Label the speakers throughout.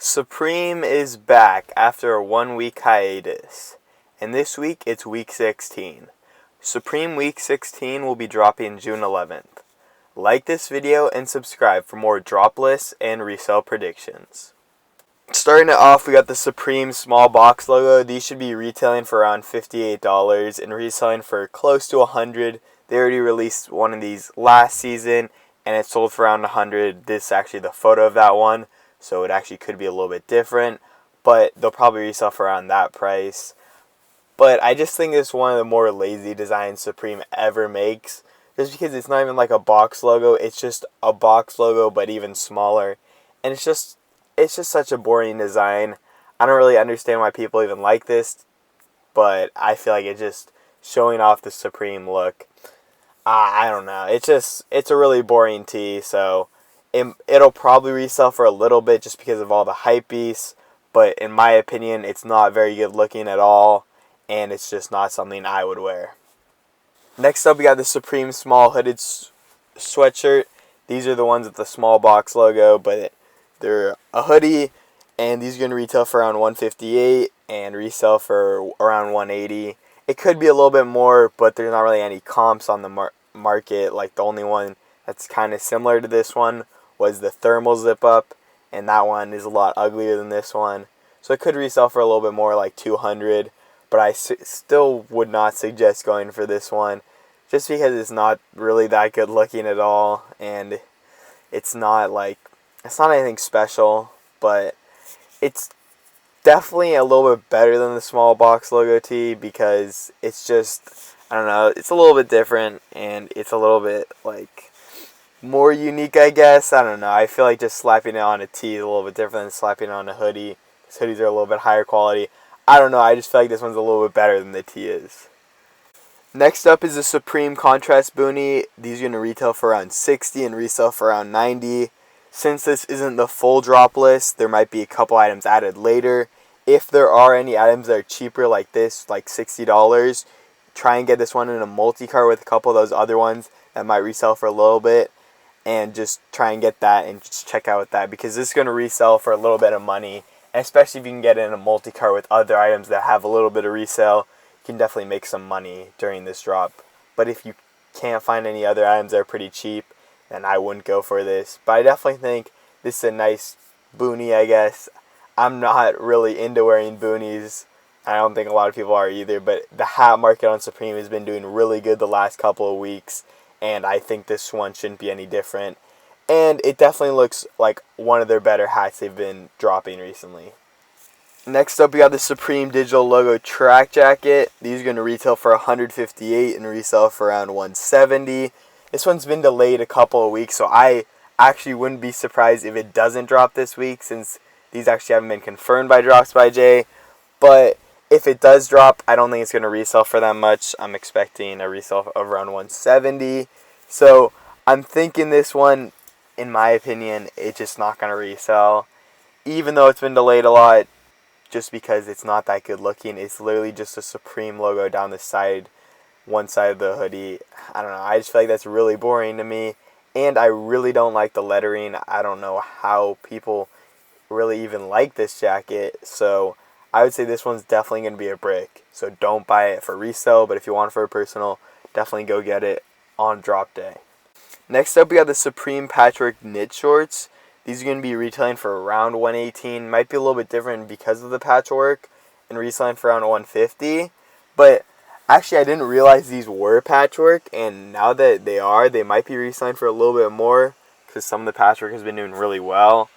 Speaker 1: Supreme is back after a 1 week hiatus, and this week it's week 16. Supreme week 16 will be dropping June 11th. Like this video and subscribe for more Droplist and Resell predictions. Starting it off, we got the Supreme Small Box Logo. These should be retailing for around $58 and reselling for close to $100. They already released one of these last season and it sold for around $100. This is actually the photo of that one, so it actually could be a little bit different, but they'll probably resell for around that price. But I just think it's one of the more lazy designs Supreme ever makes, just because it's not even like a box logo. It's just a box logo but even smaller, and it's just such a boring design. I don't really understand why people even like this, but I feel like it's just showing off the Supreme look. I don't know. It's a really boring tee, so it'll probably resell for a little bit just because of all the hype beasts, but in my opinion, it's not very good looking at all, and it's just not something I would wear. Next up, we got the Supreme Small Hooded Sweatshirt. These are the ones with the small box logo, but they're a hoodie, and these are going to retail for around $158 and resell for around $180. It could be a little bit more, but there's not really any comps on the market. Like, the only one that's kind of similar to this one was the thermal zip up, and that one is a lot uglier than this one. So it could resell for a little bit more, like $200, but I still would not suggest going for this one, just because it's not really that good looking at all, and it's not anything special, but it's definitely a little bit better than the small box logo tee, because it's just, I don't know, it's a little bit different, and it's a little bit like more unique, I guess. I don't know. I feel like just slapping it on a tee is a little bit different than slapping it on a hoodie. These hoodies are a little bit higher quality. I don't know. I just feel like this one's a little bit better than the tee is. Next up is the Supreme Contrast Boonie. These are going to retail for around $60 and resell for around $90. Since this isn't the full drop list, there might be a couple items added later. If there are any items that are cheaper like this, like $60, try and get this one in a multi-cart with a couple of those other ones that might resell for a little bit, and just try and get that and just check out with that, because this is going to resell for a little bit of money, and especially if you can get it in a multi-cart with other items that have a little bit of resale, you can definitely make some money during this drop. But if you can't find any other items that are pretty cheap, then I wouldn't go for this. But I definitely think this is a nice boonie, I guess. I'm not really into wearing boonies. I don't think a lot of people are either, but the hat market on Supreme has been doing really good the last couple of weeks, and I think this one shouldn't be any different. And it definitely looks like one of their better hats they've been dropping recently. Next up, we got the Supreme Digital Logo Track Jacket. These are going to retail for $158 and resell for around $170. This one's been delayed a couple of weeks, so I actually wouldn't be surprised if it doesn't drop this week, since these actually haven't been confirmed by Drops by Jay. But if it does drop, I don't think it's going to resell for that much. I'm expecting a resell of around $170. So I'm thinking this one, in my opinion, it's just not going to resell, even though it's been delayed a lot, just because it's not that good looking. It's literally just a Supreme logo down the side, one side of the hoodie. I don't know. I just feel like that's really boring to me, and I really don't like the lettering. I don't know how people really even like this jacket, so I would say this one's definitely going to be a brick. So don't buy it for resale, but if you want it for a personal, definitely go get it on drop day. Next up, we got the Supreme Patchwork Knit shorts. These are going to be retailing for around $118. Might be a little bit different because of the patchwork, and reselling for around $150. But actually, I didn't realize these were patchwork, and now that they might be reselling for a little bit more, because some of the patchwork has been doing really well.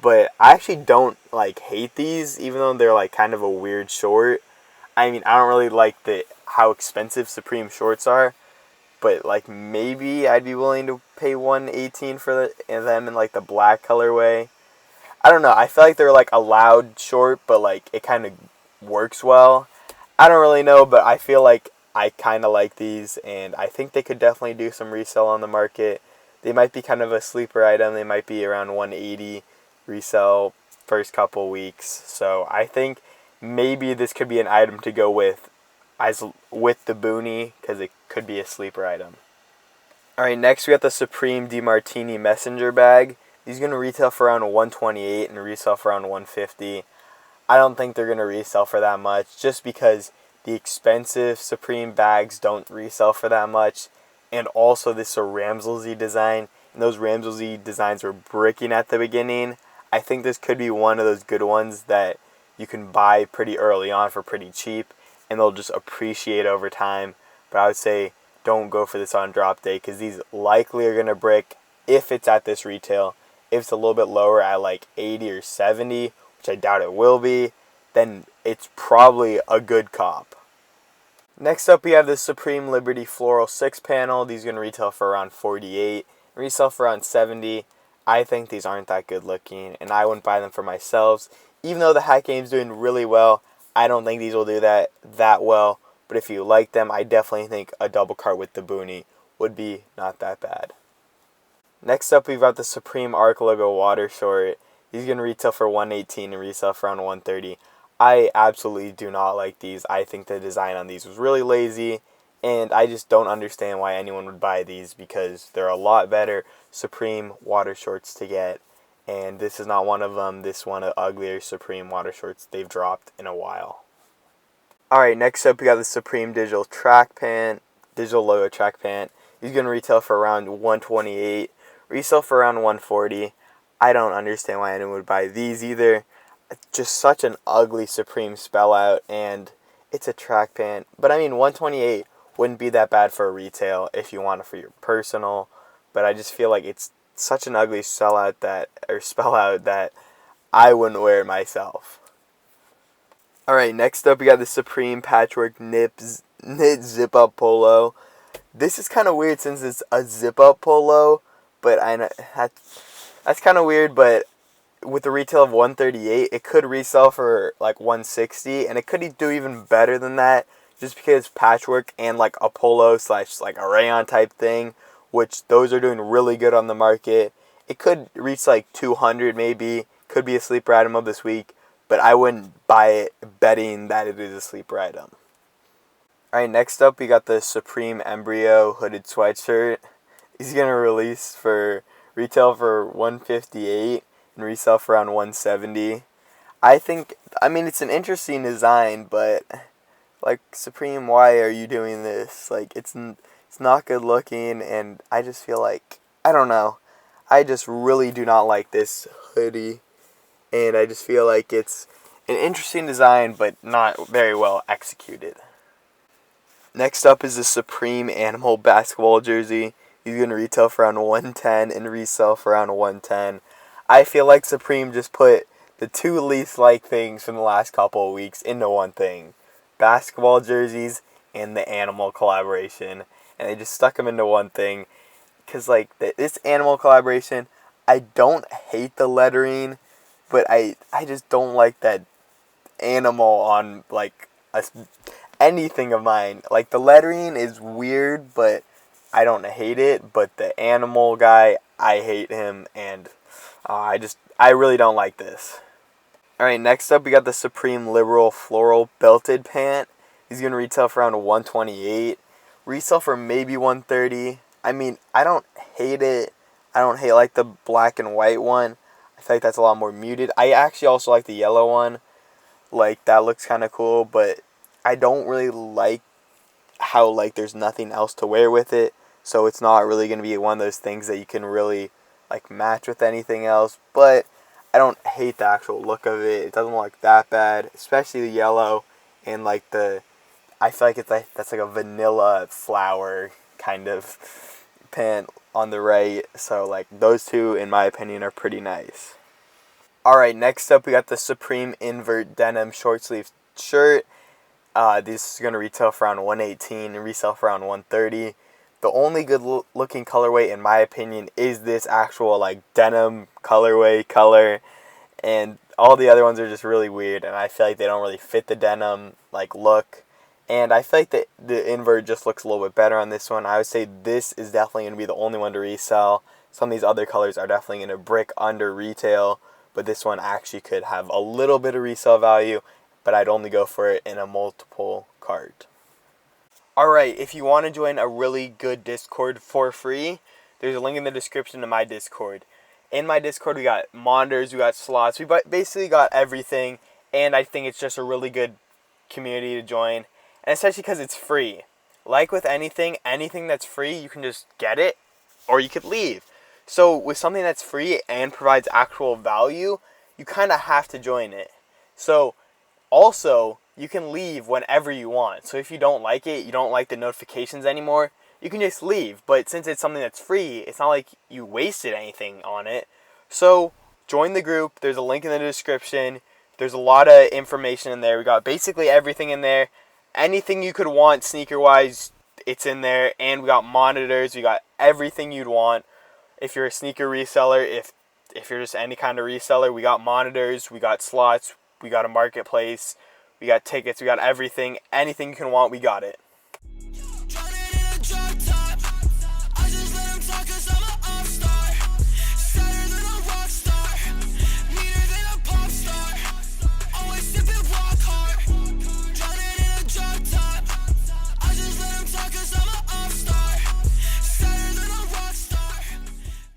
Speaker 1: But I actually don't hate these, even though they're kind of a weird short. I mean, I don't really like how expensive Supreme shorts are, but maybe I'd be willing to pay $118 for them in the black colorway. I don't know. I feel like they're a loud short, but it kind of works well. I don't really know, but I feel like I kind of like these, and I think they could definitely do some resell on the market. They might be kind of a sleeper item. They might be around $180 resell first couple weeks. So I think maybe this could be an item to go with the Boonie, because it could be a sleeper item. Alright, next we got the Supreme Martini Messenger Bag. These are going to retail for around $128 and resell for around $150. I don't think they're going to resell for that much just because the expensive Supreme bags don't resell for that much. And also this is a Ramsey design, and those Ramsey designs were bricking at the beginning. I think this could be one of those good ones that you can buy pretty early on for pretty cheap, and they'll just appreciate over time. But I would say don't go for this on drop day because these likely are going to brick if it's at this retail. If it's a little bit lower at like 80 or 70, which I doubt it will be, then it's probably a good cop. Next up, we have the Supreme Liberty Floral 6-panel. These are going to retail for around $48, resell for around $70. I think these aren't that good looking, and I wouldn't buy them for myself. Even though the hat game's doing really well, I don't think these will do that well. But if you like them, I definitely think a double cart with the Boonie would be not that bad. Next up, we've got the Supreme Arc Logo Water Short. These are going to retail for $118 and resell for around $130. I absolutely do not like these. I think the design on these was really lazy, and I just don't understand why anyone would buy these because they're a lot better Supreme water shorts to get, and this is not one of them. This is one of the uglier Supreme water shorts they've dropped in a while. Alright, next up we got the Supreme Digital Track Pant, Digital Logo Track Pant. These are going to retail for around $128, resell for around $140. I don't understand why anyone would buy these either. Just such an ugly Supreme spell out, and it's a track pant. But I mean, $128 wouldn't be that bad for a retail if you want it for your personal. But I just feel like it's such an ugly spell out that I wouldn't wear it myself. Alright, next up we got the Supreme Patchwork Knit Zip Up Polo. This is kind of weird since it's a zip up polo, but that's kind of weird, but with a retail of $138, it could resell for like $160, and it could do even better than that just because it's patchwork and like a polo / like a rayon type thing, which those are doing really good on the market. It could reach like $200 maybe, could be a sleeper item of this week, but I wouldn't buy it betting that it is a sleeper item. Alright, next up we got the Supreme Embryo hooded sweatshirt. He's going to retail for $158 and resell for around $170. I mean, it's an interesting design, but like, Supreme, why are you doing this? Like, it's not good looking, and I just feel like, I don't know. I just really do not like this hoodie, and I just feel like it's an interesting design, but not very well executed. Next up is the Supreme Animal basketball jersey. He's going to retail for around $110 and resell for around $110. I feel like Supreme just put the two least liked things from the last couple of weeks into one thing. Basketball jerseys and the animal collaboration. And they just stuck them into one thing. Because like this animal collaboration, I don't hate the lettering, but I just don't like that animal on like anything of mine. Like, the lettering is weird, but I don't hate it. But the animal guy, I hate him, and I really don't like this. Alright, next up we got the Supreme Liberal Floral Belted Pant. He's going to retail for around $128. Resell for maybe $130. I mean, I don't hate it. I don't hate like the black and white one. I feel like that's a lot more muted. I actually also like the yellow one. Like, that looks kind of cool, but I don't really like how like there's nothing else to wear with it. So it's not really going to be one of those things that you can really like match with anything else, but I don't hate the actual look of it. It doesn't look that bad, especially the yellow and like I feel like that's like a vanilla flower kind of pant on the right. So like those two in my opinion are pretty nice. Alright, next up we got the Supreme Invert Denim short sleeve shirt. This is going to retail for around $118 and resell for around $130. The only good looking colorway in my opinion is this actual like denim colorway color, and all the other ones are just really weird, and I feel like they don't really fit the denim like look, and I feel like the invert just looks a little bit better on this one. I would say this is definitely going to be the only one to resell. Some of these other colors are definitely going to brick under retail, but this one actually could have a little bit of resale value, but I'd only go for it in a multiple cart. Alright, if you want to join a really good Discord for free, there's a link in the description to my Discord. In my Discord, we got monitors, we got slots, we basically got everything, and I think it's just a really good community to join, and especially because it's free. Like with anything that's free, you can just get it, or you could leave. So with something that's free and provides actual value, you kind of have to join it. So also, you can leave whenever you want. So if you don't like it, you don't like the notifications anymore, you can just leave. But since it's something that's free, it's not like you wasted anything on it. So join the group. There's a link in the description. There's a lot of information in there. We got basically everything in there. Anything you could want sneaker-wise, it's in there. And we got monitors. We got everything you'd want. If you're a sneaker reseller, if you're just any kind of reseller, we got monitors, we got slots, we got a marketplace, we got tickets, we got everything. Anything you can want, we got it.